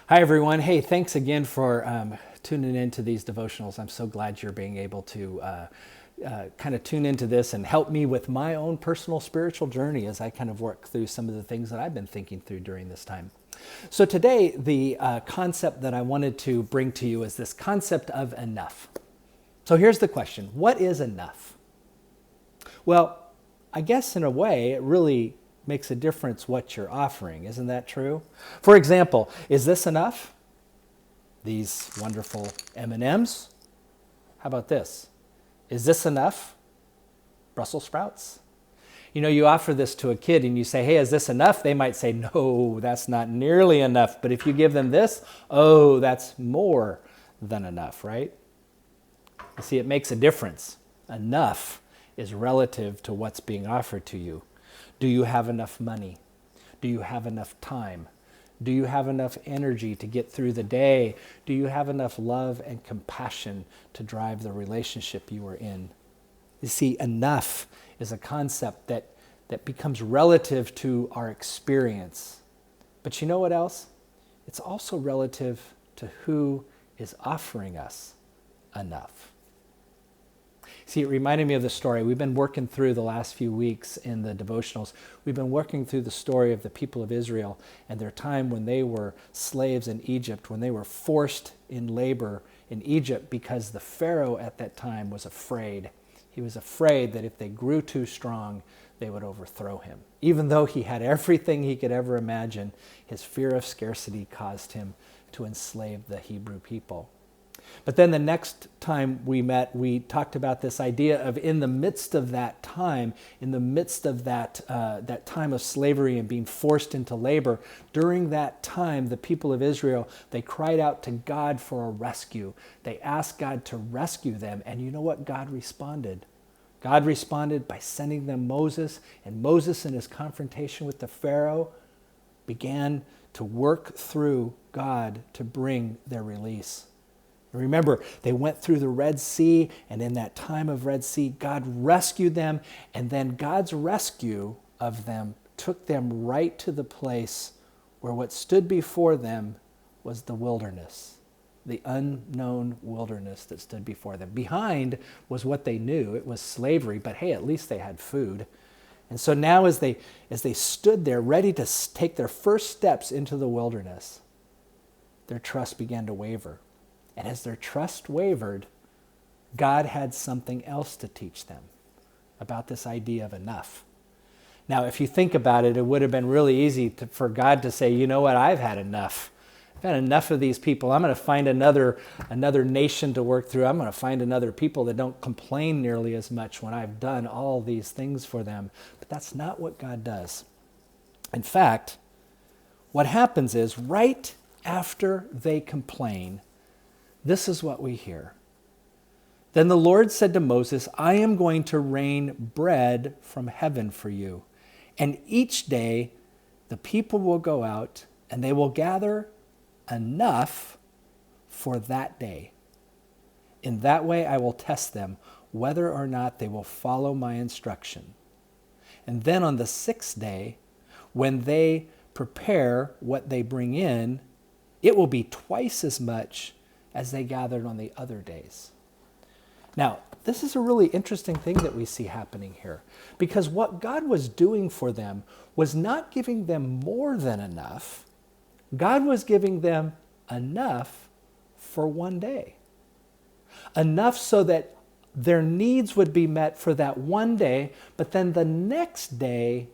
Hi, everyone. Hey, thanks again for tuning into these devotionals. I'm so glad you're being able to kind of tune into this and help me with my own personal spiritual journey as I kind of work through some of the things that I've been thinking through during this time. So today, the concept that I wanted to bring to you is this concept of enough. So here's the question. What is enough? Well, I guess in a way, it really makes a difference what you're offering. Isn't that true? For example, is this enough? These wonderful M&Ms? How about this? Is this enough? Brussels sprouts? You know, you offer this to a kid and you say, hey, is this enough? They might say, no, that's not nearly enough. But if you give them this, oh, that's more than enough, right? You see, it makes a difference. Enough is relative to what's being offered to you. Do you have enough money? Do you have enough time? Do you have enough energy to get through the day? Do you have enough love and compassion to drive the relationship you are in? You see, enough is a concept that becomes relative to our experience. But you know what else? It's also relative to who is offering us enough. See, it reminded me of the story. We've been working through the last few weeks in the devotionals. We've been working through the story of the people of Israel and their time when they were slaves in Egypt, when they were forced in labor in Egypt because the Pharaoh at that time was afraid. He was afraid that if they grew too strong, they would overthrow him. Even though he had everything he could ever imagine, his fear of scarcity caused him to enslave the Hebrew people. But then the next time we met, we talked about this idea of in the midst of that time, in the midst of that time of slavery and being forced into labor, during that time, the people of Israel, they cried out to God for a rescue. They asked God to rescue them. And you know what God responded? God responded by sending them Moses. And Moses, in his confrontation with the Pharaoh, began to work through God to bring their release. Remember, they went through the Red Sea, and in that time of Red Sea, God rescued them, and then God's rescue of them took them right to the place where what stood before them was the wilderness, the unknown wilderness that stood before them. Behind was what they knew. It was slavery, but hey, at least they had food. And so now as they stood there ready to take their first steps into the wilderness, their trust began to waver. And as their trust wavered, God had something else to teach them about this idea of enough. Now, if you think about it, it would have been really easy for God to say, you know what, I've had enough. I've had enough of these people. I'm going to find another nation to work through. I'm going to find another people that don't complain nearly as much when I've done all these things for them. But that's not what God does. In fact, what happens is right after they complain, this is what we hear. Then the Lord said to Moses, I am going to rain bread from heaven for you. And each day the people will go out and they will gather enough for that day. In that way I will test them whether or not they will follow my instruction. And then on the sixth day, when they prepare what they bring in, it will be twice as much as they gathered on the other days. Now, this is a really interesting thing that we see happening here, because what God was doing for them was not giving them more than enough. God was giving them enough for one day. Enough so that their needs would be met for that one day, but then the next day,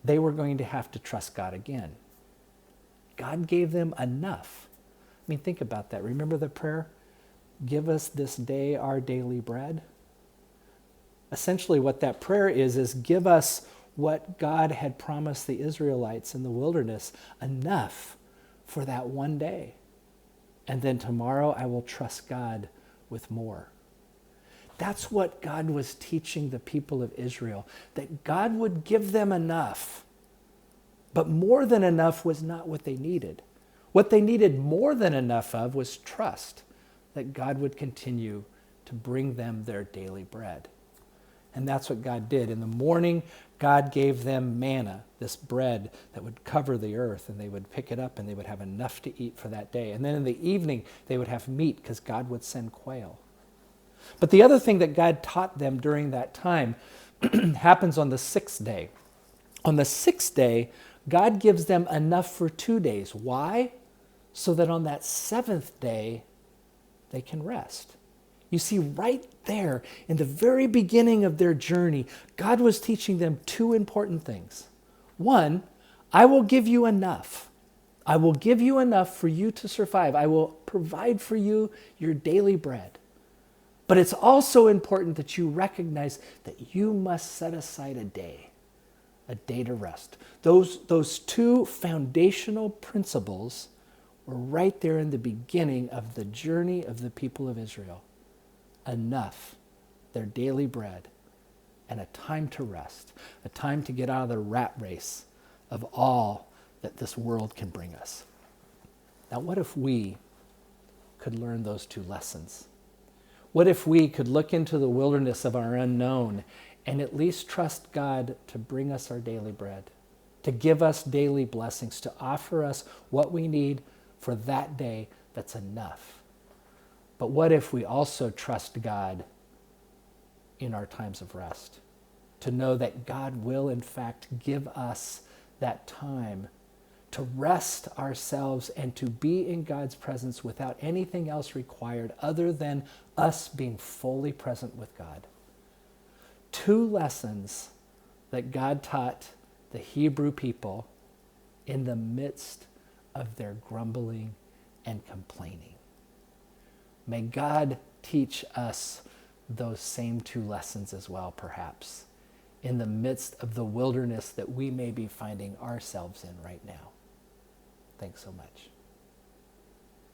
they were going to have to trust God again. God gave them enough. I mean, think about that. Remember the prayer? Give us this day our daily bread. Essentially what that prayer is give us what God had promised the Israelites in the wilderness, enough for that one day. And then tomorrow I will trust God with more. That's what God was teaching the people of Israel, that God would give them enough. But more than enough was not what they needed. What they needed more than enough of was trust that God would continue to bring them their daily bread. And that's what God did. In the morning, God gave them manna, this bread that would cover the earth, and they would pick it up and they would have enough to eat for that day. And then in the evening, they would have meat because God would send quail. But the other thing that God taught them during that time happens on the sixth day. On the sixth day, God gives them enough for 2 days. Why? So that on that seventh day, they can rest. You see, right there, in the very beginning of their journey, God was teaching them two important things. One, I will give you enough. I will give you enough for you to survive. I will provide for you your daily bread. But it's also important that you recognize that you must set aside a day to rest. Those two foundational principles were right there in the beginning of the journey of the people of Israel. Enough, their daily bread, and a time to rest, a time to get out of the rat race of all that this world can bring us. Now, what if we could learn those two lessons? What if we could look into the wilderness of our unknown and at least trust God to bring us our daily bread, to give us daily blessings, to offer us what we need for that day that's enough? But what if we also trust God in our times of rest, to know that God will in fact give us that time to rest ourselves and to be in God's presence without anything else required other than us being fully present with God? Two lessons that God taught the Hebrew people in the midst of their grumbling and complaining. May God teach us those same two lessons as well, perhaps, in the midst of the wilderness that we may be finding ourselves in right now. Thanks so much.